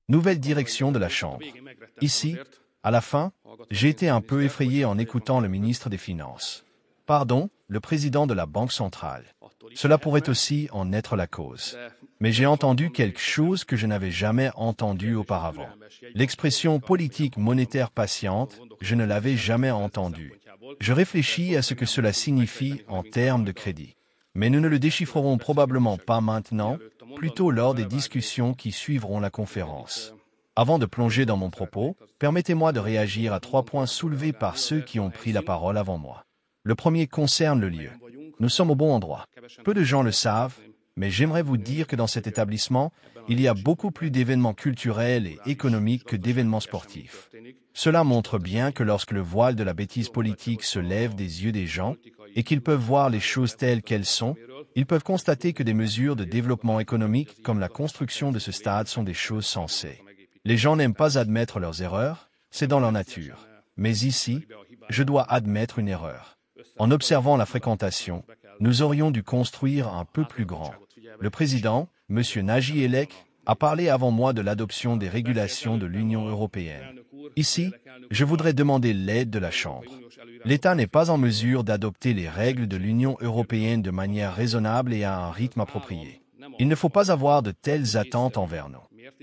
Nouvelle direction de la Chambre. Ici, à la fin, j'ai été un peu effrayé en écoutant le ministre des Finances. Pardon, le président de la Banque centrale. Cela pourrait aussi en être la cause. Mais j'ai entendu quelque chose que je n'avais jamais entendu auparavant. L'expression politique monétaire patiente, je ne l'avais jamais entendue. Je réfléchis à ce que cela signifie en termes de crédit. Mais nous ne le déchiffrerons probablement pas maintenant, plutôt lors des discussions qui suivront la conférence. Avant de plonger dans mon propos, permettez-moi de réagir à 3 points soulevés par ceux qui ont pris la parole avant moi. Le premier concerne le lieu. Nous sommes au bon endroit. Peu de gens le savent, mais j'aimerais vous dire que dans cet établissement, il y a beaucoup plus d'événements culturels et économiques que d'événements sportifs. Cela montre bien que lorsque le voile de la bêtise politique se lève des yeux des gens et qu'ils peuvent voir les choses telles qu'elles sont, ils peuvent constater que des mesures de développement économique comme la construction de ce stade sont des choses sensées. Les gens n'aiment pas admettre leurs erreurs, c'est dans leur nature. Mais ici, je dois admettre une erreur. En observant la fréquentation, nous aurions dû construire un peu plus grand. Le président, M. Nagy Elek, a parlé avant moi de l'adoption des régulations de l'Union européenne. Ici, je voudrais demander l'aide de la Chambre. L'État n'est pas en mesure d'adopter les règles de l'Union européenne de manière raisonnable et à un rythme approprié. Il ne faut pas avoir de telles attentes envers nous.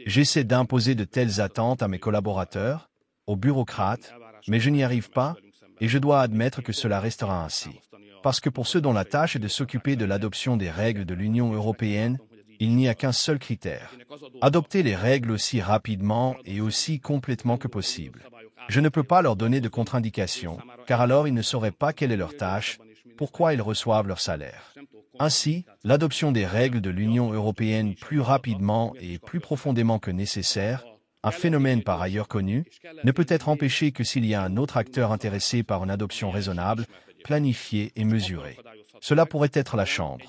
J'essaie d'imposer de telles attentes à mes collaborateurs, aux bureaucrates, mais je n'y arrive pas, et je dois admettre que cela restera ainsi. Parce que pour ceux dont la tâche est de s'occuper de l'adoption des règles de l'Union européenne, il n'y a qu'un seul critère. Adopter les règles aussi rapidement et aussi complètement que possible. Je ne peux pas leur donner de contre-indication, car alors ils ne sauraient pas quelle est leur tâche, pourquoi ils reçoivent leur salaire. Ainsi, l'adoption des règles de l'Union européenne plus rapidement et plus profondément que nécessaire, un phénomène par ailleurs connu, ne peut être empêché que s'il y a un autre acteur intéressé par une adoption raisonnable, planifiée et mesurée. Cela pourrait être la Chambre.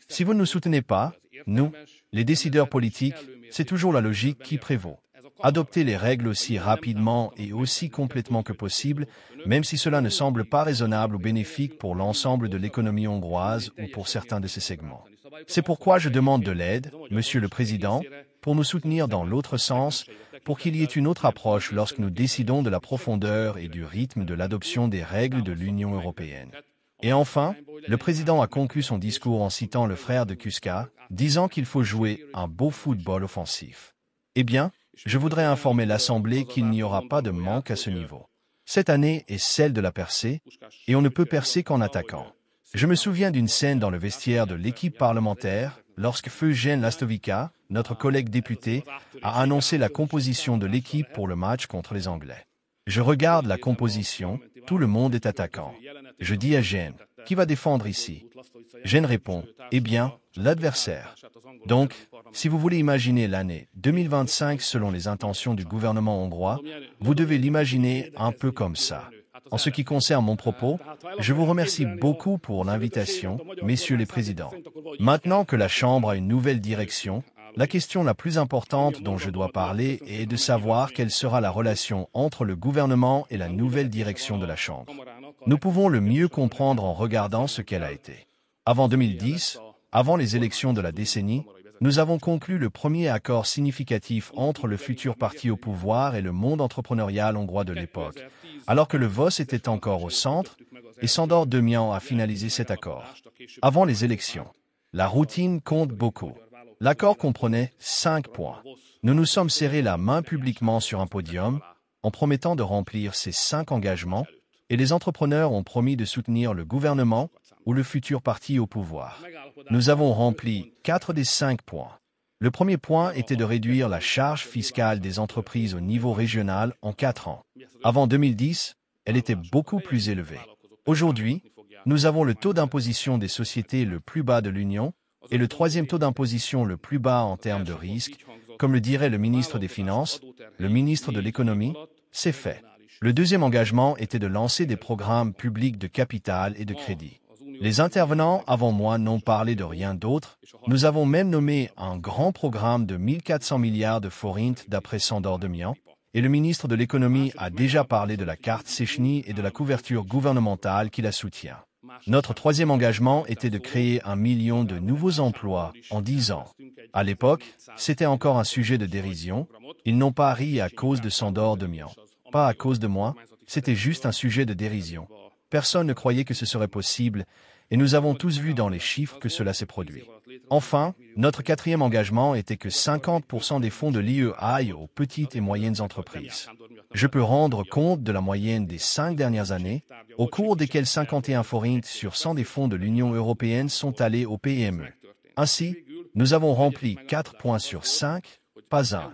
Si vous ne nous soutenez pas, nous, les décideurs politiques, c'est toujours la logique qui prévaut. Adopter les règles aussi rapidement et aussi complètement que possible, même si cela ne semble pas raisonnable ou bénéfique pour l'ensemble de l'économie hongroise ou pour certains de ses segments. C'est pourquoi je demande de l'aide, Monsieur le Président, pour nous soutenir dans l'autre sens, pour qu'il y ait une autre approche lorsque nous décidons de la profondeur et du rythme de l'adoption des règles de l'Union européenne. Et enfin, le président a conclu son discours en citant le frère de Kuska, disant qu'il faut jouer un beau football offensif. Eh bien, je voudrais informer l'Assemblée qu'il n'y aura pas de manque à ce niveau. Cette année est celle de la percée, et on ne peut percer qu'en attaquant. Je me souviens d'une scène dans le vestiaire de l'équipe parlementaire, lorsque Eugen Lastovica, notre collègue député, a annoncé la composition de l'équipe pour le match contre les Anglais. Je regarde la composition, tout le monde est attaquant. Je dis à Eugen, qui va défendre ici? Eugen répond, eh bien, l'adversaire. Donc, si vous voulez imaginer l'année 2025 selon les intentions du gouvernement hongrois, vous devez l'imaginer un peu comme ça. En ce qui concerne mon propos, je vous remercie beaucoup pour l'invitation, messieurs les présidents. Maintenant que la Chambre a une nouvelle direction, la question la plus importante dont je dois parler est de savoir quelle sera la relation entre le gouvernement et la nouvelle direction de la Chambre. Nous pouvons le mieux comprendre en regardant ce qu'elle a été. Avant 2010, avant les élections de la décennie, nous avons conclu le premier accord significatif entre le futur parti au pouvoir et le monde entrepreneurial hongrois de l'époque, alors que le VOS était encore au centre, et Sándor Dömian a finalisé cet accord. Avant les élections, la routine compte beaucoup. L'accord comprenait 5 points. Nous nous sommes serrés la main publiquement sur un podium, en promettant de remplir ces 5 engagements, et les entrepreneurs ont promis de soutenir le gouvernement ou le futur parti au pouvoir. Nous avons rempli 4 des 5 points. Le premier point était de réduire la charge fiscale des entreprises au niveau régional en 4 ans. Avant 2010, elle était beaucoup plus élevée. Aujourd'hui, nous avons le taux d'imposition des sociétés le plus bas de l'Union et le 3e taux d'imposition le plus bas en termes de risque. Comme le dirait le ministre des Finances, le ministre de l'Économie, c'est fait. Le deuxième engagement était de lancer des programmes publics de capital et de crédit. Les intervenants avant moi n'ont parlé de rien d'autre. Nous avons même nommé un grand programme de 1400 milliards de forints d'après Sándor Dömian, et le ministre de l'Économie a déjà parlé de la carte Széchenyi et de la couverture gouvernementale qui la soutient. Notre 3e engagement était de créer 1 million de nouveaux emplois en 10 ans. À l'époque, c'était encore un sujet de dérision, Ils n'ont pas ri à cause de Sandor Demian. Pas à cause de moi, c'était juste un sujet de dérision. Personne ne croyait que ce serait possible, et nous avons tous vu dans les chiffres que cela s'est produit. Enfin, notre quatrième engagement était que 50% des fonds de l'IE aillent aux petites et moyennes entreprises. Je peux rendre compte de la moyenne des 5 dernières années, au cours desquelles 51 forints sur 100 des fonds de l'Union européenne sont allés aux PME. Ainsi, nous avons rempli 4 points sur 5, pas un.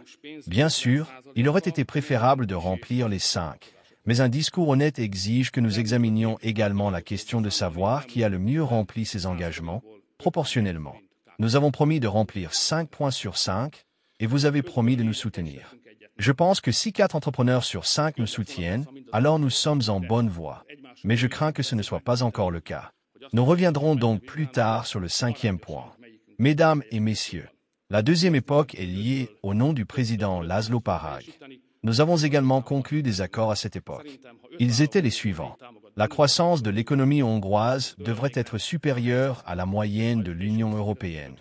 Bien sûr, il aurait été préférable de remplir les 5. Mais un discours honnête exige que nous examinions également la question de savoir qui a le mieux rempli ses engagements, proportionnellement. Nous avons promis de remplir 5 points sur 5, et vous avez promis de nous soutenir. Je pense que si 4 entrepreneurs sur 5 nous soutiennent, alors nous sommes en bonne voie. Mais je crains que ce ne soit pas encore le cas. Nous reviendrons donc plus tard sur le 5e point. Mesdames et messieurs, la deuxième époque est liée au nom du président Laszlo Parag. Nous avons également conclu des accords à cette époque. Ils étaient les suivants. La croissance de l'économie hongroise devrait être supérieure à la moyenne de l'Union européenne.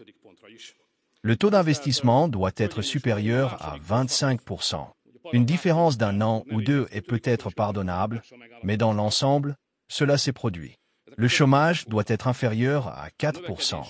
Le taux d'investissement doit être supérieur à 25%. Une différence d'un an ou deux est peut-être pardonnable, mais dans l'ensemble, cela s'est produit. Le chômage doit être inférieur à 4%.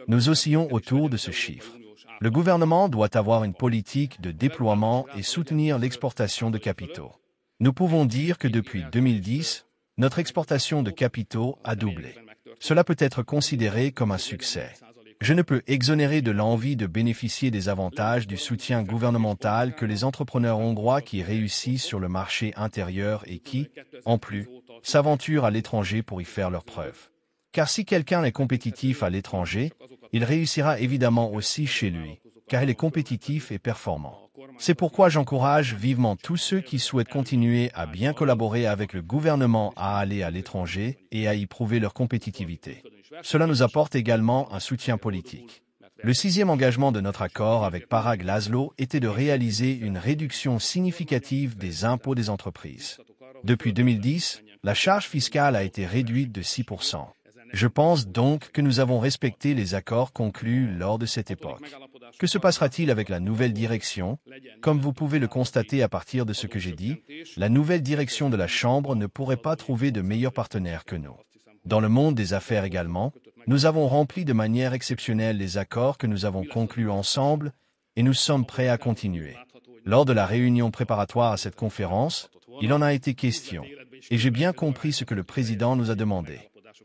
Nous oscillons autour de ce chiffre. Le gouvernement doit avoir une politique de déploiement et soutenir l'exportation de capitaux. Nous pouvons dire que depuis 2010, notre exportation de capitaux a doublé. Cela peut être considéré comme un succès. Je ne peux exonérer de l'envie de bénéficier des avantages du soutien gouvernemental que les entrepreneurs hongrois qui réussissent sur le marché intérieur et qui, en plus, s'aventurent à l'étranger pour y faire leurs preuves. Car si quelqu'un est compétitif à l'étranger, il réussira évidemment aussi chez lui, car il est compétitif et performant. C'est pourquoi j'encourage vivement tous ceux qui souhaitent continuer à bien collaborer avec le gouvernement à aller à l'étranger et à y prouver leur compétitivité. Cela nous apporte également un soutien politique. Le 6e engagement de notre accord avec Parag Laszlo était de réaliser une réduction significative des impôts des entreprises. Depuis 2010, la charge fiscale a été réduite de 6%. Je pense donc que nous avons respecté les accords conclus lors de cette époque. Que se passera-t-il avec la nouvelle direction? Comme vous pouvez le constater à partir de ce que j'ai dit, la nouvelle direction de la Chambre ne pourrait pas trouver de meilleurs partenaires que nous. Dans le monde des affaires également, nous avons rempli de manière exceptionnelle les accords que nous avons conclus ensemble et nous sommes prêts à continuer. Lors de la réunion préparatoire à cette conférence, il en a été question, et j'ai bien compris ce que le président nous a demandé.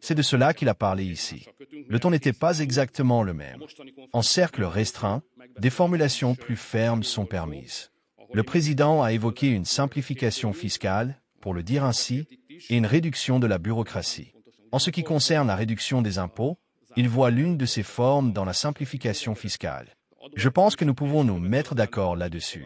C'est de cela qu'il a parlé ici. Le ton n'était pas exactement le même. En cercle restreint, des formulations plus fermes sont permises. Le président a évoqué une simplification fiscale, pour le dire ainsi, et une réduction de la bureaucratie. En ce qui concerne la réduction des impôts, il voit l'une de ces formes dans la simplification fiscale. Je pense que nous pouvons nous mettre d'accord là-dessus.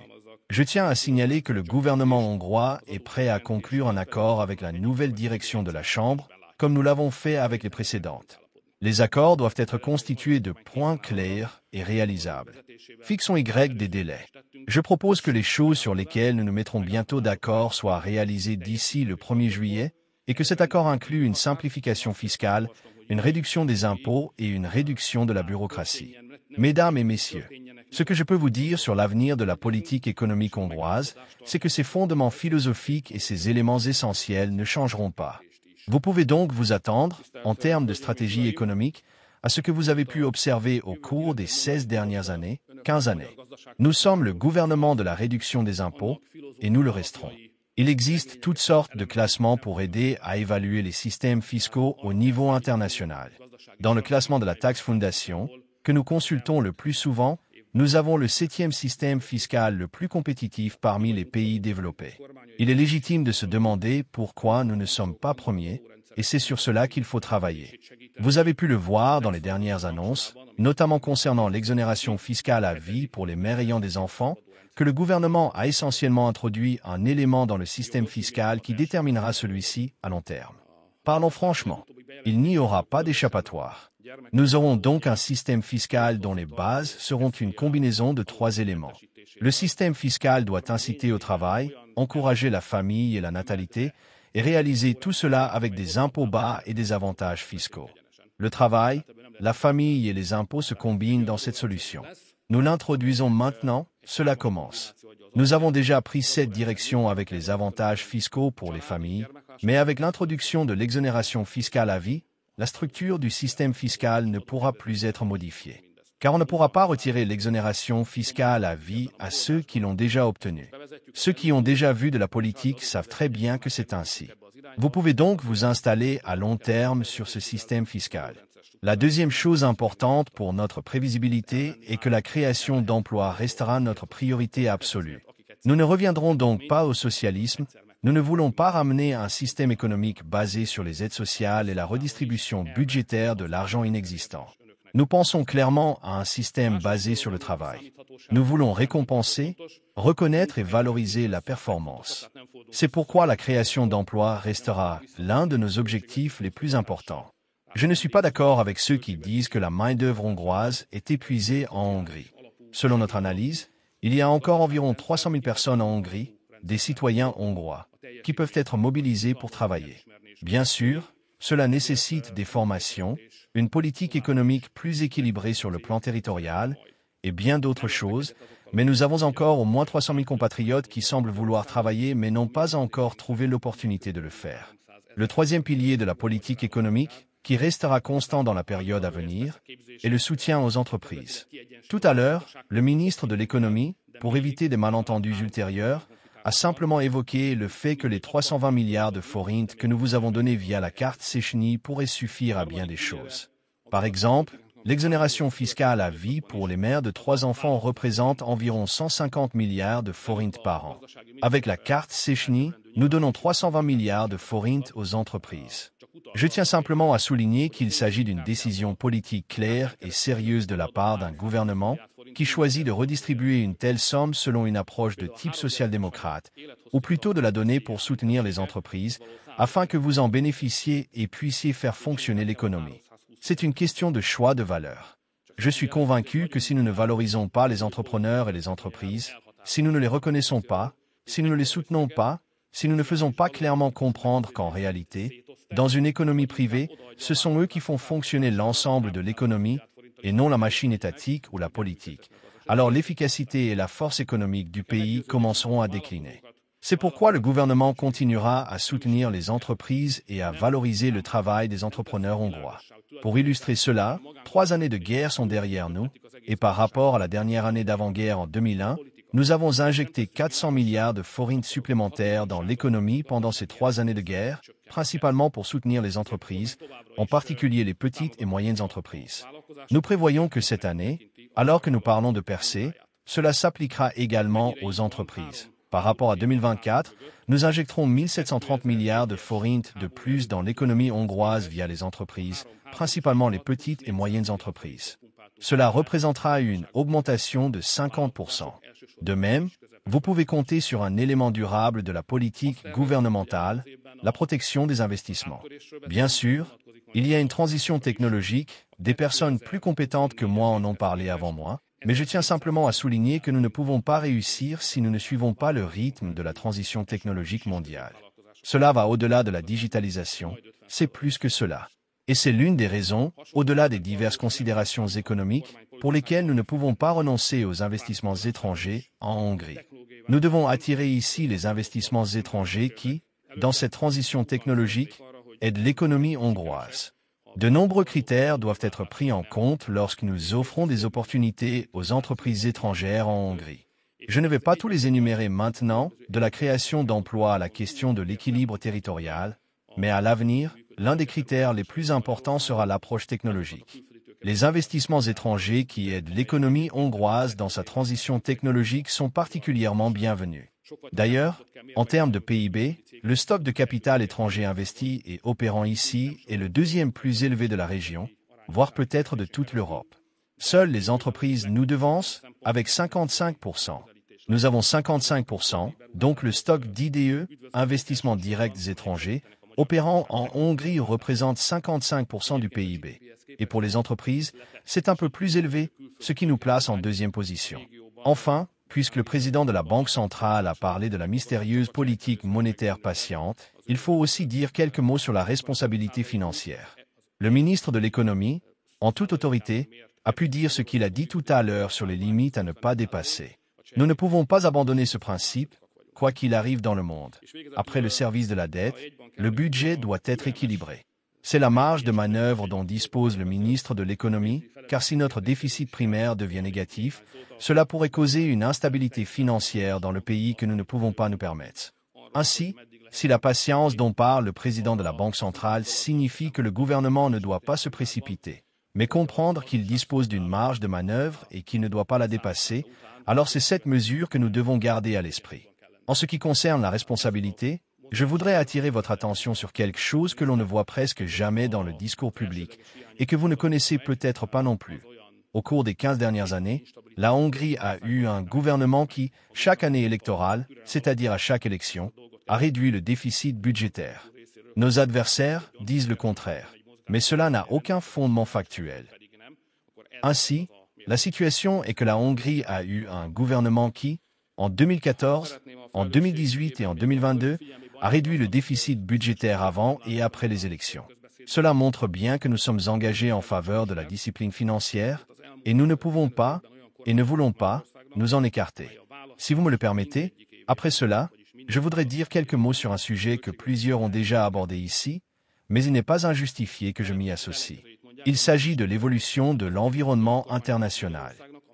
Je tiens à signaler que le gouvernement hongrois est prêt à conclure un accord avec la nouvelle direction de la Chambre, comme nous l'avons fait avec les précédentes. Les accords doivent être constitués de points clairs et réalisables. Fixons des délais. Je propose que les choses sur lesquelles nous nous mettrons bientôt d'accord soient réalisées d'ici le 1er juillet et que cet accord inclue une simplification fiscale, une réduction des impôts et une réduction de la bureaucratie. Mesdames et messieurs, ce que je peux vous dire sur l'avenir de la politique économique hongroise, c'est que ses fondements philosophiques et ses éléments essentiels ne changeront pas. Vous pouvez donc vous attendre, en termes de stratégie économique, à ce que vous avez pu observer au cours des 16 dernières années, 15 années. Nous sommes le gouvernement de la réduction des impôts, et nous le resterons. Il existe toutes sortes de classements pour aider à évaluer les systèmes fiscaux au niveau international. Dans le classement de la taxe fondation, que nous consultons le plus souvent, nous avons le 7e système fiscal le plus compétitif parmi les pays développés. Il est légitime de se demander pourquoi nous ne sommes pas premiers, et c'est sur cela qu'il faut travailler. Vous avez pu le voir dans les dernières annonces, notamment concernant l'exonération fiscale à vie pour les mères ayant des enfants, que le gouvernement a essentiellement introduit un élément dans le système fiscal qui déterminera celui-ci à long terme. Parlons franchement, il n'y aura pas d'échappatoire. Nous aurons donc un système fiscal dont les bases seront une combinaison de 3 éléments. Le système fiscal doit inciter au travail, encourager la famille et la natalité, et réaliser tout cela avec des impôts bas et des avantages fiscaux. Le travail, la famille et les impôts se combinent dans cette solution. Nous l'introduisons maintenant, cela commence. Nous avons déjà pris cette direction avec les avantages fiscaux pour les familles, mais avec l'introduction de l'exonération fiscale à vie, la structure du système fiscal ne pourra plus être modifiée. Car on ne pourra pas retirer l'exonération fiscale à vie à ceux qui l'ont déjà obtenue. Ceux qui ont déjà vu de la politique savent très bien que c'est ainsi. Vous pouvez donc vous installer à long terme sur ce système fiscal. La deuxième chose importante pour notre prévisibilité est que la création d'emplois restera notre priorité absolue. Nous ne reviendrons donc pas au socialisme, nous ne voulons pas ramener un système économique basé sur les aides sociales et la redistribution budgétaire de l'argent inexistant. Nous pensons clairement à un système basé sur le travail. Nous voulons récompenser, reconnaître et valoriser la performance. C'est pourquoi la création d'emplois restera l'un de nos objectifs les plus importants. Je ne suis pas d'accord avec ceux qui disent que la main-d'œuvre hongroise est épuisée en Hongrie. Selon notre analyse, il y a encore environ 300 000 personnes en Hongrie, des citoyens hongrois, qui peuvent être mobilisés pour travailler. Bien sûr, cela nécessite des formations, une politique économique plus équilibrée sur le plan territorial et bien d'autres choses, mais nous avons encore au moins 300 000 compatriotes qui semblent vouloir travailler mais n'ont pas encore trouvé l'opportunité de le faire. Le troisième pilier de la politique économique, qui restera constant dans la période à venir, est le soutien aux entreprises. Tout à l'heure, le ministre de l'Économie, pour éviter des malentendus ultérieurs, a simplement évoqué le fait que les 320 milliards de forints que nous vous avons donnés via la carte Széchenyi pourraient suffire à bien des choses. Par exemple, l'exonération fiscale à vie pour les mères de 3 enfants représente environ 150 milliards de forints par an. Avec la carte Széchenyi, nous donnons 320 milliards de forints aux entreprises. Je tiens simplement à souligner qu'il s'agit d'une décision politique claire et sérieuse de la part d'un gouvernement qui choisit de redistribuer une telle somme selon une approche de type social-démocrate, ou plutôt de la donner pour soutenir les entreprises, afin que vous en bénéficiez et puissiez faire fonctionner l'économie. C'est une question de choix de valeur. Je suis convaincu que si nous ne valorisons pas les entrepreneurs et les entreprises, si nous ne les reconnaissons pas, si nous ne les soutenons pas, si nous ne faisons pas clairement comprendre qu'en réalité, dans une économie privée, ce sont eux qui font fonctionner l'ensemble de l'économie et non la machine étatique ou la politique, alors l'efficacité et la force économique du pays commenceront à décliner. C'est pourquoi le gouvernement continuera à soutenir les entreprises et à valoriser le travail des entrepreneurs hongrois. Pour illustrer cela, 3 années de guerre sont derrière nous, et par rapport à la dernière année d'avant-guerre en 2001, nous avons injecté 400 milliards de forints supplémentaires dans l'économie pendant ces 3 années de guerre, principalement pour soutenir les entreprises, en particulier les petites et moyennes entreprises. Nous prévoyons que cette année, alors que nous parlons de percée, cela s'appliquera également aux entreprises. Par rapport à 2024, nous injecterons 1730 milliards de forints de plus dans l'économie hongroise via les entreprises, principalement les petites et moyennes entreprises. Cela représentera une augmentation de 50%. De même, vous pouvez compter sur un élément durable de la politique gouvernementale, la protection des investissements. Bien sûr, il y a une transition technologique, des personnes plus compétentes que moi en ont parlé avant moi, mais je tiens simplement à souligner que nous ne pouvons pas réussir si nous ne suivons pas le rythme de la transition technologique mondiale. Cela va au-delà de la digitalisation, c'est plus que cela. Et c'est l'une des raisons, au-delà des diverses considérations économiques, pour lesquelles nous ne pouvons pas renoncer aux investissements étrangers en Hongrie. Nous devons attirer ici les investissements étrangers qui, dans cette transition technologique, aident l'économie hongroise. De nombreux critères doivent être pris en compte lorsque nous offrons des opportunités aux entreprises étrangères en Hongrie. Je ne vais pas tous les énumérer maintenant, de la création d'emplois à la question de l'équilibre territorial, mais à l'avenir, l'un des critères les plus importants sera l'approche technologique. Les investissements étrangers qui aident l'économie hongroise dans sa transition technologique sont particulièrement bienvenus. D'ailleurs, en termes de PIB, le stock de capital étranger investi et opérant ici est le deuxième plus élevé de la région, voire peut-être de toute l'Europe. Seules les entreprises nous devancent, avec 55%. Nous avons 55%, donc le stock d'IDE, investissements directs étrangers, opérant en Hongrie représente 55% du PIB. Et pour les entreprises, c'est un peu plus élevé, ce qui nous place en deuxième position. Enfin, puisque le président de la Banque centrale a parlé de la mystérieuse politique monétaire patiente, il faut aussi dire quelques mots sur la responsabilité financière. Le ministre de l'Économie, en toute autorité, a pu dire ce qu'il a dit tout à l'heure sur les limites à ne pas dépasser. Nous ne pouvons pas abandonner ce principe, quoi qu'il arrive dans le monde. Après le service de la dette, le budget doit être équilibré. C'est la marge de manœuvre dont dispose le ministre de l'économie, car si notre déficit primaire devient négatif, cela pourrait causer une instabilité financière dans le pays que nous ne pouvons pas nous permettre. Ainsi, si la patience dont parle le président de la Banque centrale signifie que le gouvernement ne doit pas se précipiter, mais comprendre qu'il dispose d'une marge de manœuvre et qu'il ne doit pas la dépasser, alors c'est cette mesure que nous devons garder à l'esprit. En ce qui concerne la responsabilité, je voudrais attirer votre attention sur quelque chose que l'on ne voit presque jamais dans le discours public et que vous ne connaissez peut-être pas non plus. Au cours des 15 dernières années, la Hongrie a eu un gouvernement qui, chaque année électorale, c'est-à-dire à chaque élection, a réduit le déficit budgétaire. Nos adversaires disent le contraire, mais cela n'a aucun fondement factuel. Ainsi, la situation est que la Hongrie a eu un gouvernement qui, en 2014, en 2018 et en 2022, a réduit le déficit budgétaire avant et après les élections. Cela montre bien que nous sommes engagés en faveur de la discipline financière, et nous ne pouvons pas, et ne voulons pas, nous en écarter. Si vous me le permettez, après cela, je voudrais dire quelques mots sur un sujet que plusieurs ont déjà abordé ici, mais il n'est pas injustifié que je m'y associe. Il s'agit de l'évolution de l'environnement international.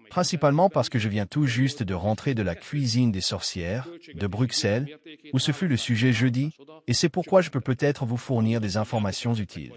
Principalement parce que je viens tout juste de rentrer de la cuisine des sorcières, de Bruxelles, où ce fut le sujet jeudi, et c'est pourquoi je peux peut-être vous fournir des informations utiles.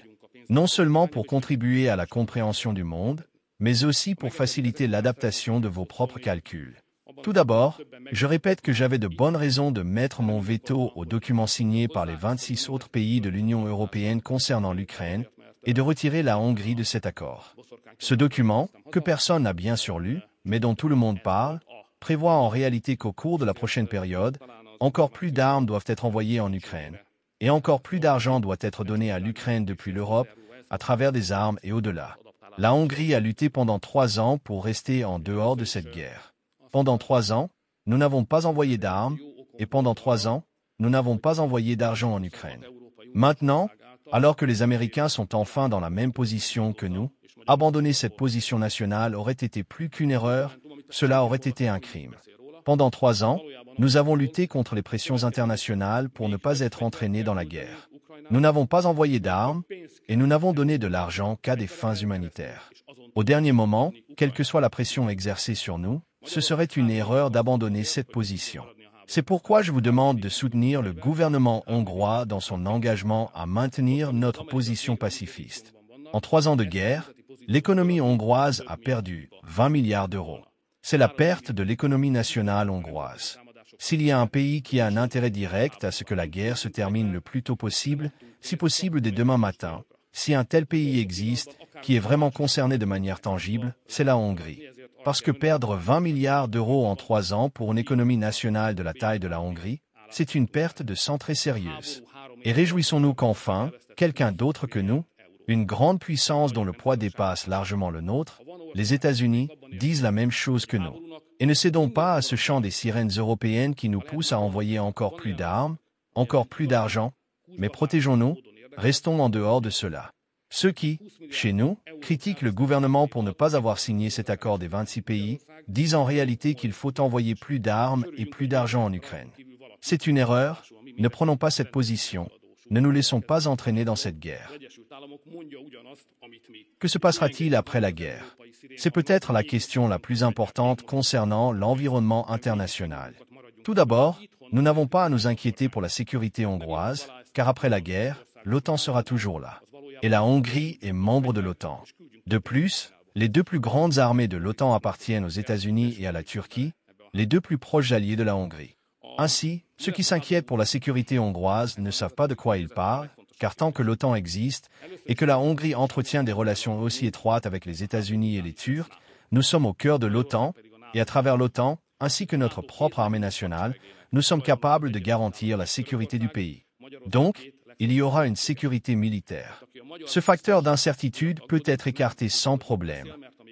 Non seulement pour contribuer à la compréhension du monde, mais aussi pour faciliter l'adaptation de vos propres calculs. Tout d'abord, je répète que j'avais de bonnes raisons de mettre mon veto aux documents signés par les 26 autres pays de l'Union européenne concernant l'Ukraine et de retirer la Hongrie de cet accord. Ce document, que personne n'a bien sûr lu, mais dont tout le monde parle, prévoit en réalité qu'au cours de la prochaine période, encore plus d'armes doivent être envoyées en Ukraine, et encore plus d'argent doit être donné à l'Ukraine depuis l'Europe, à travers des armes et au-delà. La Hongrie a lutté pendant 3 ans pour rester en dehors de cette guerre. Pendant 3 ans, nous n'avons pas envoyé d'armes, et pendant 3 ans, nous n'avons pas envoyé d'argent en Ukraine. Maintenant, alors que les Américains sont enfin dans la même position que nous, abandonner cette position nationale aurait été plus qu'une erreur, cela aurait été un crime. Pendant 3 ans, nous avons lutté contre les pressions internationales pour ne pas être entraînés dans la guerre. Nous n'avons pas envoyé d'armes, et nous n'avons donné de l'argent qu'à des fins humanitaires. Au dernier moment, quelle que soit la pression exercée sur nous, ce serait une erreur d'abandonner cette position. C'est pourquoi je vous demande de soutenir le gouvernement hongrois dans son engagement à maintenir notre position pacifiste. En 3 ans de guerre, l'économie hongroise a perdu 20 milliards d'euros. C'est la perte de l'économie nationale hongroise. S'il y a un pays qui a un intérêt direct à ce que la guerre se termine le plus tôt possible, si possible dès demain matin, si un tel pays existe, qui est vraiment concerné de manière tangible, c'est la Hongrie. Parce que perdre 20 milliards d'euros en 3 ans pour une économie nationale de la taille de la Hongrie, c'est une perte de sang très sérieuse. Et réjouissons-nous qu'enfin, quelqu'un d'autre que nous, une grande puissance dont le poids dépasse largement le nôtre, les États-Unis, disent la même chose que nous. Et ne cédons pas à ce chant des sirènes européennes qui nous pousse à envoyer encore plus d'armes, encore plus d'argent, mais protégeons-nous, restons en dehors de cela. Ceux qui, chez nous, critiquent le gouvernement pour ne pas avoir signé cet accord des 26 pays, disent en réalité qu'il faut envoyer plus d'armes et plus d'argent en Ukraine. C'est une erreur, ne prenons pas cette position, ne nous laissons pas entraîner dans cette guerre. Que se passera-t-il après la guerre? C'est peut-être la question la plus importante concernant l'environnement international. Tout d'abord, nous n'avons pas à nous inquiéter pour la sécurité hongroise, car après la guerre, l'OTAN sera toujours là. Et la Hongrie est membre de l'OTAN. De plus, les 2 plus grandes armées de l'OTAN appartiennent aux États-Unis et à la Turquie, les 2 plus proches alliés de la Hongrie. Ainsi, ceux qui s'inquiètent pour la sécurité hongroise ne savent pas de quoi ils parlent, car tant que l'OTAN existe et que la Hongrie entretient des relations aussi étroites avec les États-Unis et les Turcs, nous sommes au cœur de l'OTAN, et à travers l'OTAN, ainsi que notre propre armée nationale, nous sommes capables de garantir la sécurité du pays. Donc, il y aura une sécurité militaire. Ce facteur d'incertitude peut être écarté sans problème.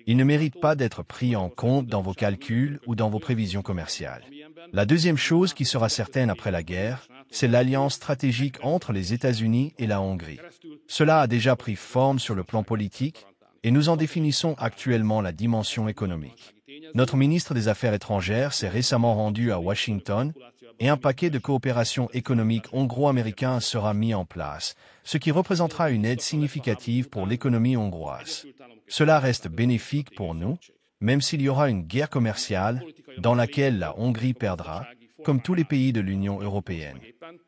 Il ne mérite pas d'être pris en compte dans vos calculs ou dans vos prévisions commerciales. La deuxième chose qui sera certaine après la guerre, c'est l'alliance stratégique entre les États-Unis et la Hongrie. Cela a déjà pris forme sur le plan politique, et nous en définissons actuellement la dimension économique. Notre ministre des Affaires étrangères s'est récemment rendu à Washington et un paquet de coopération économique hongro-américain sera mis en place, ce qui représentera une aide significative pour l'économie hongroise. Cela reste bénéfique pour nous, même s'il y aura une guerre commerciale dans laquelle la Hongrie perdra, comme tous les pays de l'Union européenne.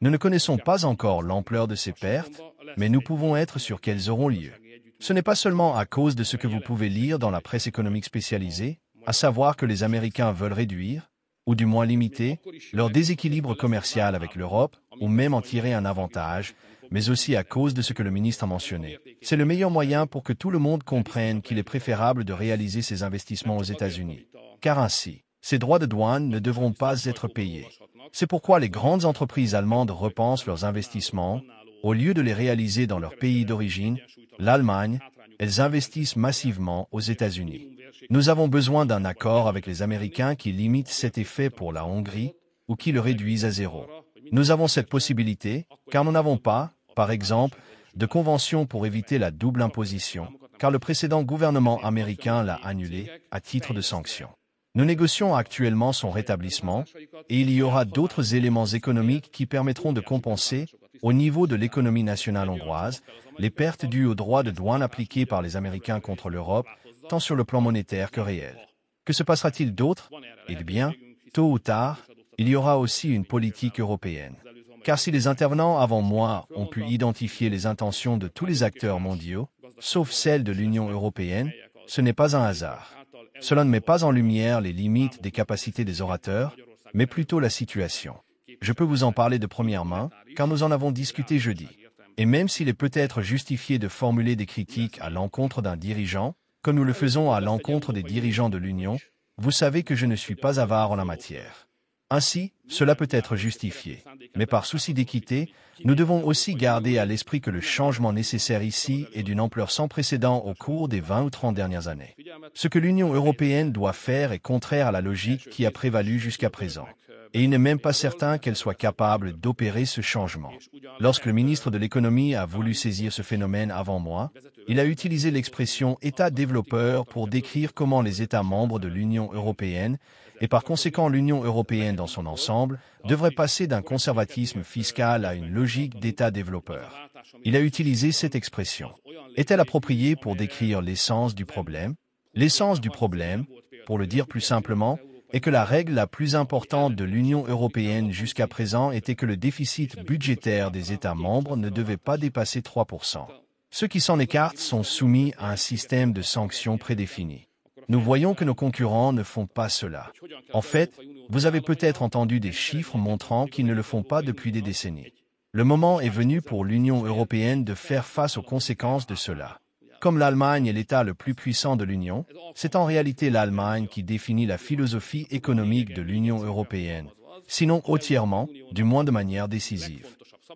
Nous ne connaissons pas encore l'ampleur de ces pertes, mais nous pouvons être sûrs qu'elles auront lieu. Ce n'est pas seulement à cause de ce que vous pouvez lire dans la presse économique spécialisée, à savoir que les Américains veulent réduire, ou du moins limiter, leur déséquilibre commercial avec l'Europe, ou même en tirer un avantage, mais aussi à cause de ce que le ministre a mentionné. C'est le meilleur moyen pour que tout le monde comprenne qu'il est préférable de réaliser ces investissements aux États-Unis. Car ainsi, ces droits de douane ne devront pas être payés. C'est pourquoi les grandes entreprises allemandes repensent leurs investissements. Au lieu de les réaliser dans leur pays d'origine, l'Allemagne, elles investissent massivement aux États-Unis. Nous avons besoin d'un accord avec les Américains qui limite cet effet pour la Hongrie ou qui le réduisent à zéro. Nous avons cette possibilité, car nous n'avons pas, par exemple, de convention pour éviter la double imposition, car le précédent gouvernement américain l'a annulé à titre de sanction. Nous négocions actuellement son rétablissement, et il y aura d'autres éléments économiques qui permettront de compenser, au niveau de l'économie nationale hongroise, les pertes dues aux droits de douane appliqués par les Américains contre l'Europe, tant sur le plan monétaire que réel. Que se passera-t-il d'autre? Eh bien, tôt ou tard, il y aura aussi une politique européenne. Car si les intervenants avant moi ont pu identifier les intentions de tous les acteurs mondiaux, sauf celles de l'Union européenne, ce n'est pas un hasard. Cela ne met pas en lumière les limites des capacités des orateurs, mais plutôt la situation. Je peux vous en parler de première main, car nous en avons discuté jeudi. Et même s'il est peut-être justifié de formuler des critiques à l'encontre d'un dirigeant, comme nous le faisons à l'encontre des dirigeants de l'Union, vous savez que je ne suis pas avare en la matière. Ainsi, cela peut être justifié. Mais par souci d'équité, nous devons aussi garder à l'esprit que le changement nécessaire ici est d'une ampleur sans précédent au cours des 20 ou 30 dernières années. Ce que l'Union européenne doit faire est contraire à la logique qui a prévalu jusqu'à présent. Et il n'est même pas certain qu'elle soit capable d'opérer ce changement. Lorsque le ministre de l'économie a voulu saisir ce phénomène avant moi, il a utilisé l'expression « État développeur » pour décrire comment les États membres de l'Union européenne, et par conséquent l'Union européenne dans son ensemble, devraient passer d'un conservatisme fiscal à une logique d'État développeur. Il a utilisé cette expression. Est-elle appropriée pour décrire l'essence du problème? L'essence du problème, pour le dire plus simplement, est que la règle la plus importante de l'Union européenne jusqu'à présent était que le déficit budgétaire des États membres ne devait pas dépasser 3%. Ceux qui s'en écartent sont soumis à un système de sanctions prédéfini. Nous voyons que nos concurrents ne font pas cela. En fait, vous avez peut-être entendu des chiffres montrant qu'ils ne le font pas depuis des décennies. Le moment est venu pour l'Union européenne de faire face aux conséquences de cela. Comme l'Allemagne est l'État le plus puissant de l'Union, c'est en réalité l'Allemagne qui définit la philosophie économique de l'Union européenne, sinon entièrement, du moins de manière décisive.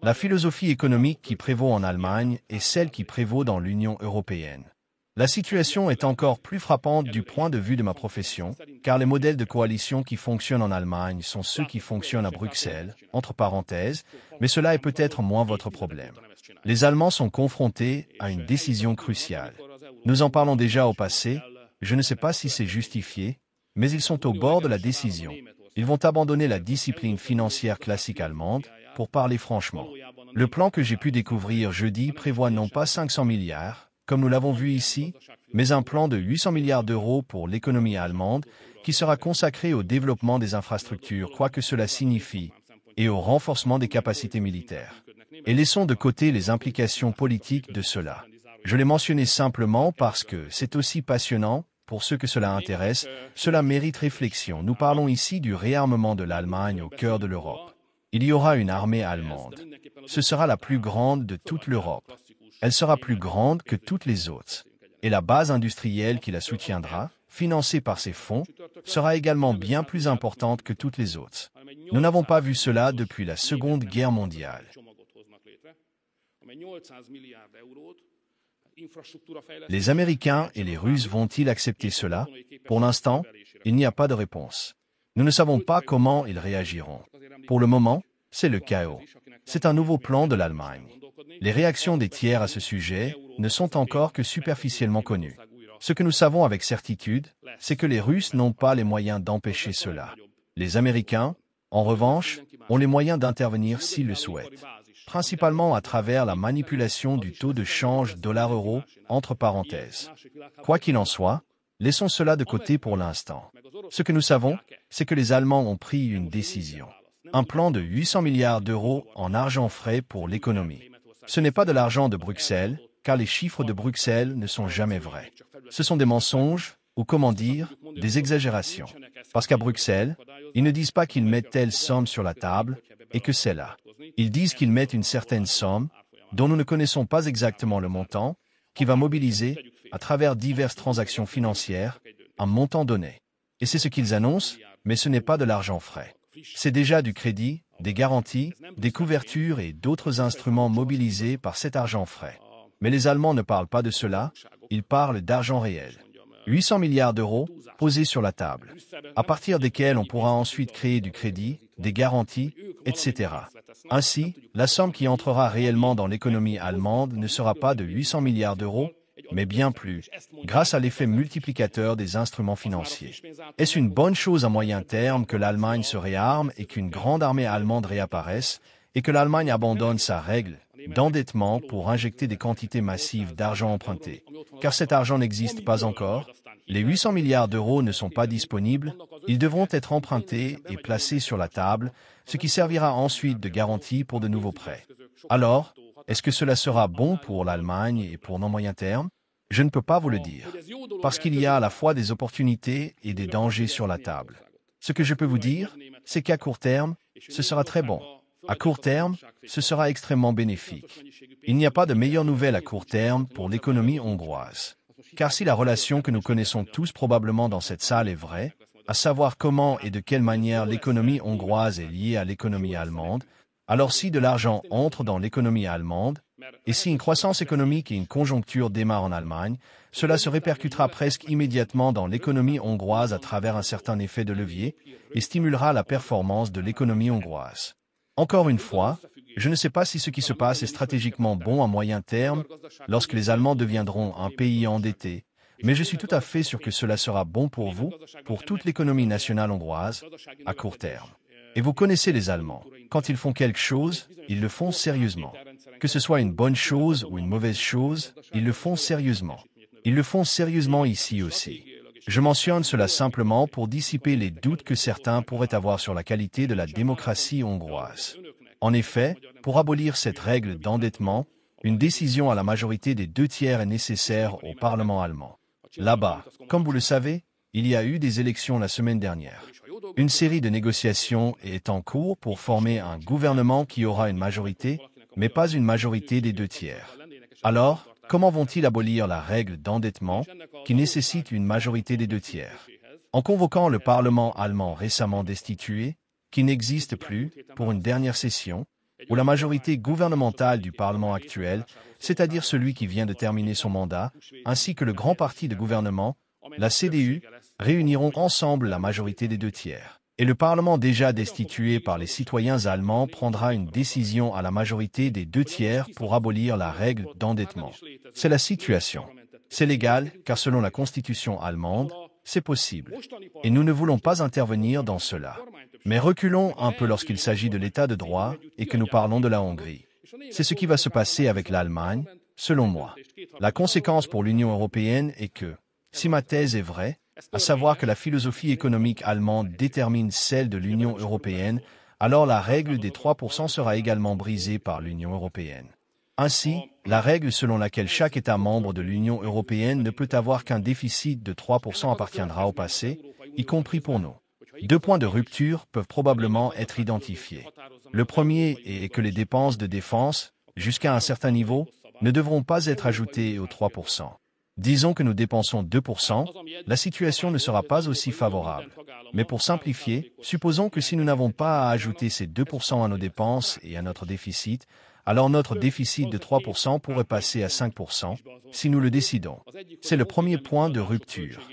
La philosophie économique qui prévaut en Allemagne est celle qui prévaut dans l'Union européenne. La situation est encore plus frappante du point de vue de ma profession, car les modèles de coalition qui fonctionnent en Allemagne sont ceux qui fonctionnent à Bruxelles, entre parenthèses, mais cela est peut-être moins votre problème. Les Allemands sont confrontés à une décision cruciale. Nous en parlons déjà au passé, je ne sais pas si c'est justifié, mais ils sont au bord de la décision. Ils vont abandonner la discipline financière classique allemande, pour parler franchement. Le plan que j'ai pu découvrir jeudi prévoit non pas 500 milliards, comme nous l'avons vu ici, mais un plan de 800 milliards d'euros pour l'économie allemande qui sera consacré au développement des infrastructures, quoi que cela signifie, et au renforcement des capacités militaires. Et laissons de côté les implications politiques de cela. Je l'ai mentionné simplement parce que c'est aussi passionnant, pour ceux que cela intéresse, cela mérite réflexion. Nous parlons ici du réarmement de l'Allemagne au cœur de l'Europe. Il y aura une armée allemande. Ce sera la plus grande de toute l'Europe. Elle sera plus grande que toutes les autres. Et la base industrielle qui la soutiendra, financée par ces fonds, sera également bien plus importante que toutes les autres. Nous n'avons pas vu cela depuis la Seconde Guerre mondiale. Les Américains et les Russes vont-ils accepter cela? Pour l'instant, il n'y a pas de réponse. Nous ne savons pas comment ils réagiront. Pour le moment, c'est le chaos. C'est un nouveau plan de l'Allemagne. Les réactions des tiers à ce sujet ne sont encore que superficiellement connues. Ce que nous savons avec certitude, c'est que les Russes n'ont pas les moyens d'empêcher cela. Les Américains, en revanche, ont les moyens d'intervenir s'ils le souhaitent, principalement à travers la manipulation du taux de change dollar-euro, entre parenthèses. Quoi qu'il en soit, laissons cela de côté pour l'instant. Ce que nous savons, c'est que les Allemands ont pris une décision. Un plan de 800 milliards d'euros en argent frais pour l'économie. Ce n'est pas de l'argent de Bruxelles, car les chiffres de Bruxelles ne sont jamais vrais. Ce sont des mensonges, ou comment dire, des exagérations. Parce qu'à Bruxelles, ils ne disent pas qu'ils mettent telle somme sur la table, et que c'est là. Ils disent qu'ils mettent une certaine somme, dont nous ne connaissons pas exactement le montant, qui va mobiliser, à travers diverses transactions financières, un montant donné. Et c'est ce qu'ils annoncent, mais ce n'est pas de l'argent frais. C'est déjà du crédit, des garanties, des couvertures et d'autres instruments mobilisés par cet argent frais. Mais les Allemands ne parlent pas de cela, ils parlent d'argent réel. 800 milliards d'euros posés sur la table, à partir desquels on pourra ensuite créer du crédit, des garanties, etc. Ainsi, la somme qui entrera réellement dans l'économie allemande ne sera pas de 800 milliards d'euros, mais bien plus, grâce à l'effet multiplicateur des instruments financiers. Est-ce une bonne chose à moyen terme que l'Allemagne se réarme et qu'une grande armée allemande réapparaisse, et que l'Allemagne abandonne sa règle d'endettement pour injecter des quantités massives d'argent emprunté? Car cet argent n'existe pas encore. Les 800 milliards d'euros ne sont pas disponibles, ils devront être empruntés et placés sur la table, ce qui servira ensuite de garantie pour de nouveaux prêts. Alors, est-ce que cela sera bon pour l'Allemagne et pour nos moyens termes? Je ne peux pas vous le dire, parce qu'il y a à la fois des opportunités et des dangers sur la table. Ce que je peux vous dire, c'est qu'à court terme, ce sera très bon. À court terme, ce sera extrêmement bénéfique. Il n'y a pas de meilleure nouvelle à court terme pour l'économie hongroise. Car si la relation que nous connaissons tous probablement dans cette salle est vraie, à savoir comment et de quelle manière l'économie hongroise est liée à l'économie allemande, alors si de l'argent entre dans l'économie allemande, et si une croissance économique et une conjoncture démarrent en Allemagne, cela se répercutera presque immédiatement dans l'économie hongroise à travers un certain effet de levier et stimulera la performance de l'économie hongroise. Encore une fois, je ne sais pas si ce qui se passe est stratégiquement bon à moyen terme lorsque les Allemands deviendront un pays endetté, mais je suis tout à fait sûr que cela sera bon pour vous, pour toute l'économie nationale hongroise, à court terme. Et vous connaissez les Allemands. Quand ils font quelque chose, ils le font sérieusement. Que ce soit une bonne chose ou une mauvaise chose, ils le font sérieusement. Ils le font sérieusement ici aussi. Je mentionne cela simplement pour dissiper les doutes que certains pourraient avoir sur la qualité de la démocratie hongroise. En effet, pour abolir cette règle d'endettement, une décision à la majorité des 2/3 est nécessaire au Parlement allemand. Là-bas, comme vous le savez, il y a eu des élections la semaine dernière. Une série de négociations est en cours pour former un gouvernement qui aura une majorité, mais pas une majorité des 2/3. Alors, comment vont-ils abolir la règle d'endettement qui nécessite une majorité des 2/3? En convoquant le Parlement allemand récemment destitué, qui n'existe plus, pour une dernière session, où la majorité gouvernementale du Parlement actuel, c'est-à-dire celui qui vient de terminer son mandat, ainsi que le grand parti de gouvernement, la CDU, réuniront ensemble la majorité des 2/3. Et le Parlement déjà destitué par les citoyens allemands prendra une décision à la majorité des 2/3 pour abolir la règle d'endettement. C'est la situation. C'est légal, car selon la Constitution allemande, c'est possible. Et nous ne voulons pas intervenir dans cela. Mais reculons un peu lorsqu'il s'agit de l'état de droit et que nous parlons de la Hongrie. C'est ce qui va se passer avec l'Allemagne, selon moi. La conséquence pour l'Union européenne est que, si ma thèse est vraie, à savoir que la philosophie économique allemande détermine celle de l'Union européenne, alors la règle des 3% sera également brisée par l'Union européenne. Ainsi, la règle selon laquelle chaque État membre de l'Union européenne ne peut avoir qu'un déficit de 3% appartiendra au passé, y compris pour nous. 2 points de rupture peuvent probablement être identifiés. Le premier est que les dépenses de défense, jusqu'à un certain niveau, ne devront pas être ajoutées aux 3%. Disons que nous dépensons 2%, la situation ne sera pas aussi favorable. Mais pour simplifier, supposons que si nous n'avons pas à ajouter ces 2% à nos dépenses et à notre déficit, alors notre déficit de 3% pourrait passer à 5%, si nous le décidons. C'est le premier point de rupture.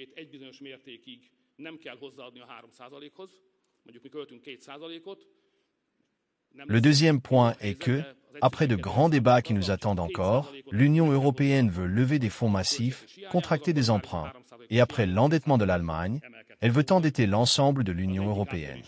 Le deuxième point est que, après de grands débats qui nous attendent encore, l'Union européenne veut lever des fonds massifs, contracter des emprunts, et après l'endettement de l'Allemagne, elle veut endetter l'ensemble de l'Union européenne.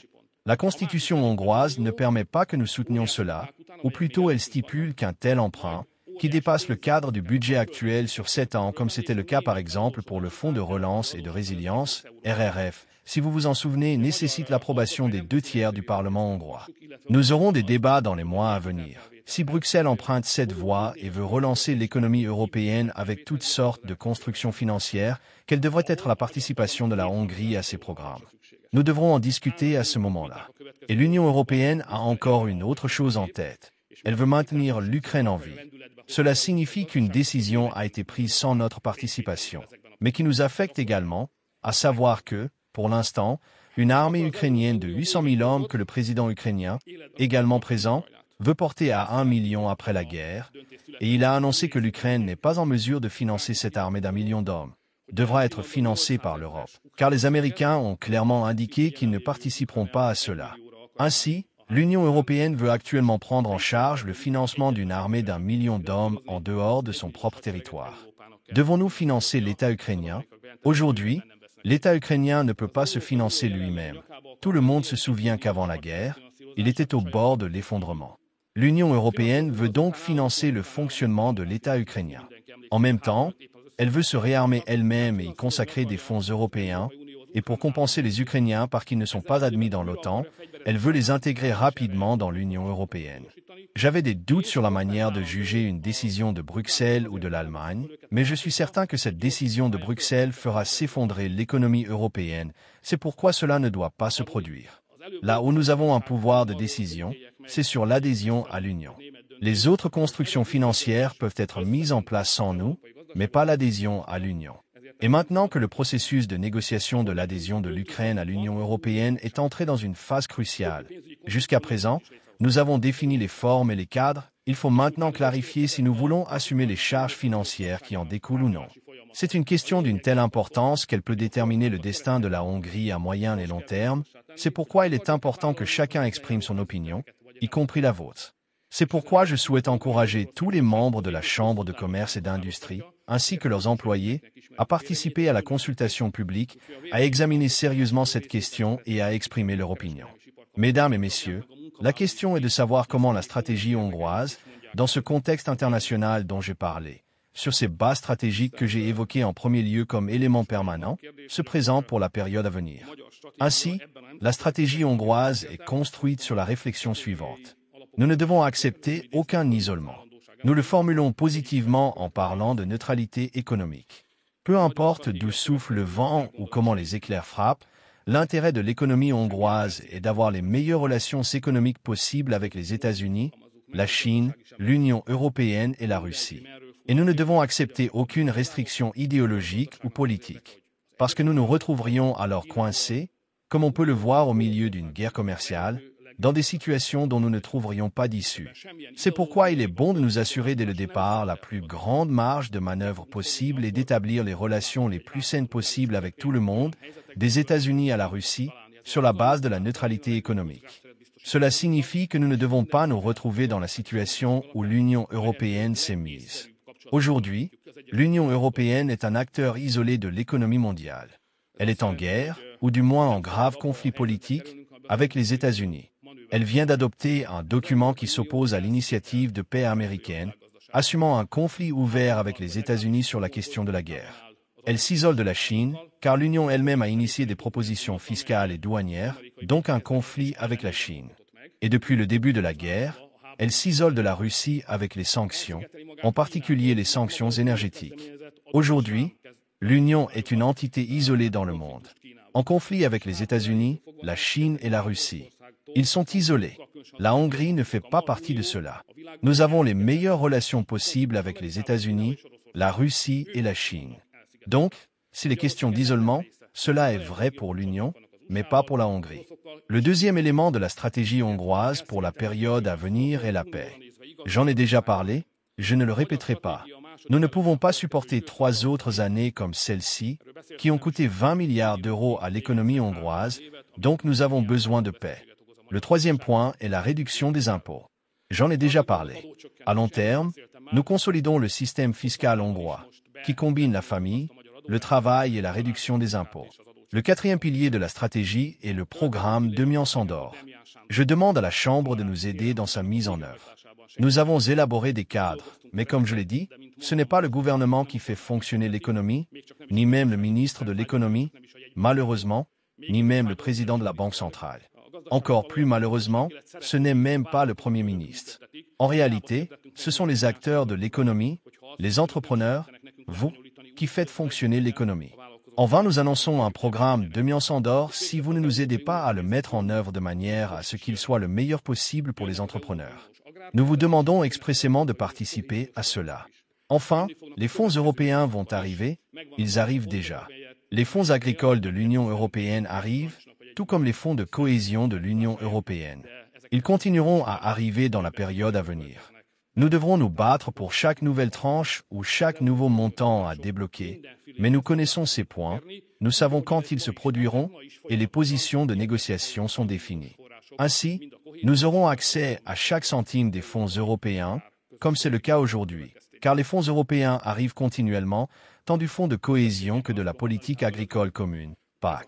La Constitution hongroise ne permet pas que nous soutenions cela, ou plutôt elle stipule qu'un tel emprunt, qui dépasse le cadre du budget actuel sur 7 ans comme c'était le cas par exemple pour le Fonds de relance et de résilience, RRF, si vous vous en souvenez, nécessite l'approbation des 2/3 du Parlement hongrois. Nous aurons des débats dans les mois à venir. Si Bruxelles emprunte cette voie et veut relancer l'économie européenne avec toutes sortes de constructions financières, quelle devrait être la participation de la Hongrie à ces programmes? Nous devrons en discuter à ce moment-là. Et l'Union européenne a encore une autre chose en tête. Elle veut maintenir l'Ukraine en vie. Cela signifie qu'une décision a été prise sans notre participation, mais qui nous affecte également, à savoir que, pour l'instant, une armée ukrainienne de 800 000 hommes que le président ukrainien, également présent, veut porter à 1 million après la guerre, et il a annoncé que l'Ukraine n'est pas en mesure de financer cette armée d'1 million d'hommes, devra être financée par l'Europe, car les Américains ont clairement indiqué qu'ils ne participeront pas à cela. Ainsi, l'Union européenne veut actuellement prendre en charge le financement d'une armée d'1 million d'hommes en dehors de son propre territoire. Devons-nous financer l'État ukrainien? Aujourd'hui, l'État ukrainien ne peut pas se financer lui-même. Tout le monde se souvient qu'avant la guerre, il était au bord de l'effondrement. L'Union européenne veut donc financer le fonctionnement de l'État ukrainien. En même temps, elle veut se réarmer elle-même et y consacrer des fonds européens, et pour compenser les Ukrainiens parce qu'ils ne sont pas admis dans l'OTAN, elle veut les intégrer rapidement dans l'Union européenne. J'avais des doutes sur la manière de juger une décision de Bruxelles ou de l'Allemagne, mais je suis certain que cette décision de Bruxelles fera s'effondrer l'économie européenne. C'est pourquoi cela ne doit pas se produire. Là où nous avons un pouvoir de décision, c'est sur l'adhésion à l'Union. Les autres constructions financières peuvent être mises en place sans nous, mais pas l'adhésion à l'Union. Et maintenant que le processus de négociation de l'adhésion de l'Ukraine à l'Union européenne est entré dans une phase cruciale, jusqu'à présent, nous avons défini les formes et les cadres, il faut maintenant clarifier si nous voulons assumer les charges financières qui en découlent ou non. C'est une question d'une telle importance qu'elle peut déterminer le destin de la Hongrie à moyen et long terme, c'est pourquoi il est important que chacun exprime son opinion, y compris la vôtre. C'est pourquoi je souhaite encourager tous les membres de la Chambre de commerce et d'industrie, ainsi que leurs employés, à participer à la consultation publique, à examiner sérieusement cette question et à exprimer leur opinion. Mesdames et messieurs, la question est de savoir comment la stratégie hongroise, dans ce contexte international dont j'ai parlé, sur ces bases stratégiques que j'ai évoquées en premier lieu comme élément permanent, se présente pour la période à venir. Ainsi, la stratégie hongroise est construite sur la réflexion suivante. Nous ne devons accepter aucun isolement. Nous le formulons positivement en parlant de neutralité économique. Peu importe d'où souffle le vent ou comment les éclairs frappent, l'intérêt de l'économie hongroise est d'avoir les meilleures relations économiques possibles avec les États-Unis, la Chine, l'Union européenne et la Russie. Et nous ne devons accepter aucune restriction idéologique ou politique, parce que nous nous retrouverions alors coincés, comme on peut le voir au milieu d'une guerre commerciale, dans des situations dont nous ne trouverions pas d'issue. C'est pourquoi il est bon de nous assurer dès le départ la plus grande marge de manœuvre possible et d'établir les relations les plus saines possibles avec tout le monde, des États-Unis à la Russie, sur la base de la neutralité économique. Cela signifie que nous ne devons pas nous retrouver dans la situation où l'Union européenne s'est mise. Aujourd'hui, l'Union européenne est un acteur isolé de l'économie mondiale. Elle est en guerre, ou du moins en grave conflit politique, avec les États-Unis. Elle vient d'adopter un document qui s'oppose à l'initiative de paix américaine, assumant un conflit ouvert avec les États-Unis sur la question de la guerre. Elle s'isole de la Chine, car l'Union elle-même a initié des propositions fiscales et douanières, donc un conflit avec la Chine. Et depuis le début de la guerre, elle s'isole de la Russie avec les sanctions, en particulier les sanctions énergétiques. Aujourd'hui, l'Union est une entité isolée dans le monde, en conflit avec les États-Unis, la Chine et la Russie. Ils sont isolés. La Hongrie ne fait pas partie de cela. Nous avons les meilleures relations possibles avec les États-Unis, la Russie et la Chine. Donc, s'il est question d'isolement, cela est vrai pour l'Union, mais pas pour la Hongrie. Le deuxième élément de la stratégie hongroise pour la période à venir est la paix. J'en ai déjà parlé, je ne le répéterai pas. Nous ne pouvons pas supporter 3 autres années comme celle-ci, qui ont coûté 20 milliards d'euros à l'économie hongroise, donc nous avons besoin de paix. Le troisième point est la réduction des impôts. J'en ai déjà parlé. À long terme, nous consolidons le système fiscal hongrois, qui combine la famille, le travail et la réduction des impôts. Le quatrième pilier de la stratégie est le programme Demian Sandor. Je demande à la Chambre de nous aider dans sa mise en œuvre. Nous avons élaboré des cadres, mais comme je l'ai dit, ce n'est pas le gouvernement qui fait fonctionner l'économie, ni même le ministre de l'économie, malheureusement, ni même le président de la Banque centrale. Encore plus malheureusement, ce n'est même pas le Premier ministre. En réalité, ce sont les acteurs de l'économie, les entrepreneurs, vous, qui faites fonctionner l'économie. En vain, nous annonçons un programme Demian Sandor si vous ne nous aidez pas à le mettre en œuvre de manière à ce qu'il soit le meilleur possible pour les entrepreneurs. Nous vous demandons expressément de participer à cela. Enfin, les fonds européens vont arriver, ils arrivent déjà. Les fonds agricoles de l'Union européenne arrivent, tout comme les fonds de cohésion de l'Union européenne. Ils continueront à arriver dans la période à venir. Nous devrons nous battre pour chaque nouvelle tranche ou chaque nouveau montant à débloquer, mais nous connaissons ces points, nous savons quand ils se produiront et les positions de négociation sont définies. Ainsi, nous aurons accès à chaque centime des fonds européens, comme c'est le cas aujourd'hui, car les fonds européens arrivent continuellement, tant du fonds de cohésion que de la politique agricole commune, PAC.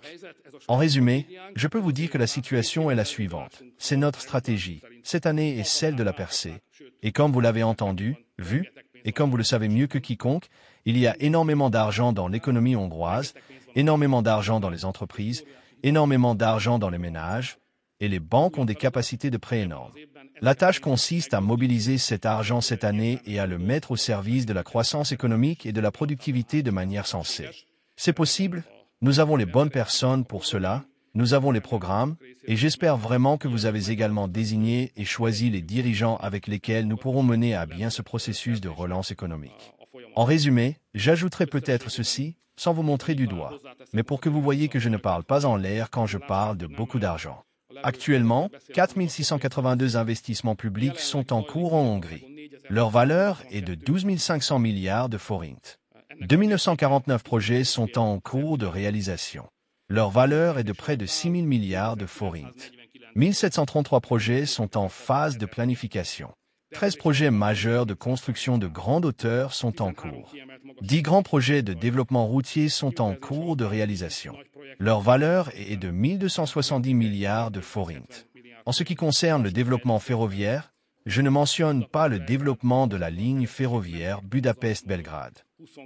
En résumé, je peux vous dire que la situation est la suivante. C'est notre stratégie. Cette année est celle de la percée. Et comme vous l'avez entendu, vu, et comme vous le savez mieux que quiconque, il y a énormément d'argent dans l'économie hongroise, énormément d'argent dans les entreprises, énormément d'argent dans les ménages, et les banques ont des capacités de prêt énormes. La tâche consiste à mobiliser cet argent cette année et à le mettre au service de la croissance économique et de la productivité de manière sensée. C'est possible, nous avons les bonnes personnes pour cela, nous avons les programmes, et j'espère vraiment que vous avez également désigné et choisi les dirigeants avec lesquels nous pourrons mener à bien ce processus de relance économique. En résumé, j'ajouterai peut-être ceci, sans vous montrer du doigt, mais pour que vous voyez que je ne parle pas en l'air quand je parle de beaucoup d'argent. Actuellement, 4 682 investissements publics sont en cours en Hongrie. Leur valeur est de 12 500 milliards de forints. 2 949 projets sont en cours de réalisation. Leur valeur est de près de 6 000 milliards de forints. 1 733 projets sont en phase de planification. 13 projets majeurs de construction de grande hauteur sont en cours. 10 grands projets de développement routier sont en cours de réalisation. Leur valeur est de 1 270 milliards de forints. En ce qui concerne le développement ferroviaire, je ne mentionne pas le développement de la ligne ferroviaire Budapest-Belgrade.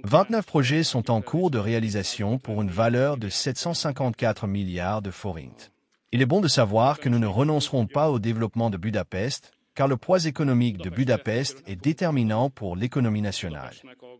29 projets sont en cours de réalisation pour une valeur de 754 milliards de forints. Il est bon de savoir que nous ne renoncerons pas au développement de Budapest, car le poids économique de Budapest est déterminant pour l'économie nationale.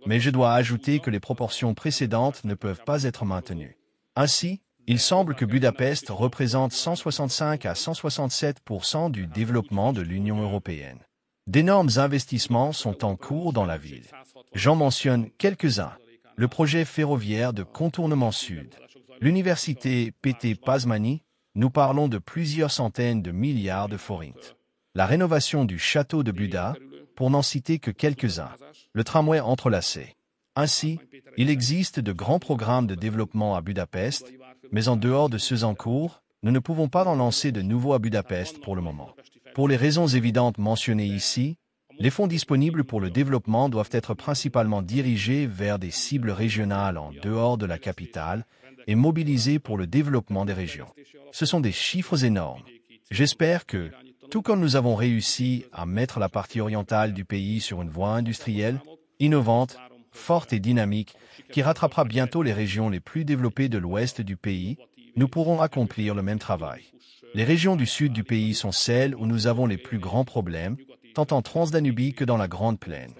Mais je dois ajouter que les proportions précédentes ne peuvent pas être maintenues. Ainsi, il semble que Budapest représente 165 à 167% du développement de l'Union européenne. D'énormes investissements sont en cours dans la ville. J'en mentionne quelques-uns. Le projet ferroviaire de contournement sud. L'université Pété Pázmány, nous parlons de plusieurs centaines de milliards de forints. La rénovation du château de Buda, pour n'en citer que quelques-uns. Le tramway entrelacé. Ainsi, il existe de grands programmes de développement à Budapest, mais en dehors de ceux en cours, nous ne pouvons pas en lancer de nouveaux à Budapest pour le moment. Pour les raisons évidentes mentionnées ici, les fonds disponibles pour le développement doivent être principalement dirigés vers des cibles régionales en dehors de la capitale et mobilisés pour le développement des régions. Ce sont des chiffres énormes. J'espère que, tout comme nous avons réussi à mettre la partie orientale du pays sur une voie industrielle, innovante, forte et dynamique, qui rattrapera bientôt les régions les plus développées de l'ouest du pays, nous pourrons accomplir le même travail. Les régions du sud du pays sont celles où nous avons les plus grands problèmes, tant en Transdanubie que dans la Grande Plaine.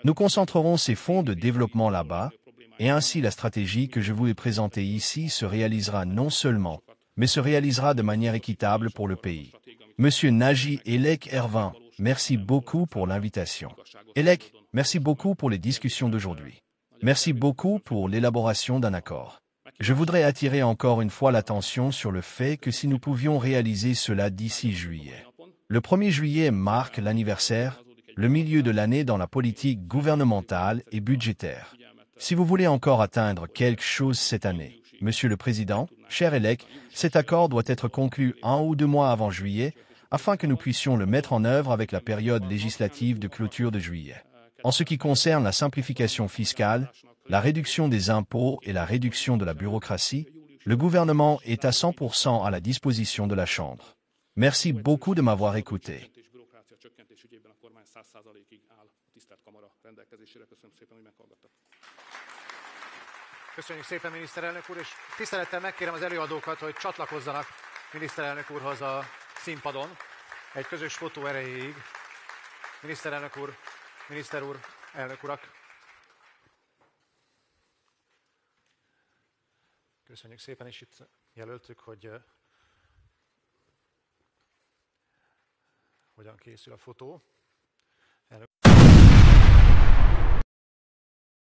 Nous concentrerons ces fonds de développement là-bas, et ainsi la stratégie que je vous ai présentée ici se réalisera non seulement, mais se réalisera de manière équitable pour le pays. Monsieur Nagy Elek Ervin, merci beaucoup pour l'invitation. Elek, merci beaucoup pour les discussions d'aujourd'hui. Merci beaucoup pour l'élaboration d'un accord. Je voudrais attirer encore une fois l'attention sur le fait que si nous pouvions réaliser cela d'ici juillet. Le 1er juillet marque l'anniversaire, le milieu de l'année dans la politique gouvernementale et budgétaire. Si vous voulez encore atteindre quelque chose cette année, Monsieur le Président, cher Elec, cet accord doit être conclu 1 ou 2 mois avant juillet, afin que nous puissions le mettre en œuvre avec la période législative de clôture de juillet. En ce qui concerne la simplification fiscale, la réduction des impôts et la réduction de la bureaucratie, le gouvernement est à 100% à la disposition de la Chambre. Merci beaucoup de m'avoir écouté. Köszönjük szépen, miniszterelnök úr, és tisztelettel megkérem az előadókat, hogy csatlakozzanak miniszterelnök úrhoz a színpadon egy közös fotó erejéig. Miniszterelnök úr, miniszter úr, elnök urak. Köszönjük szépen, és itt jelöltük, hogy hogyan készül a fotó.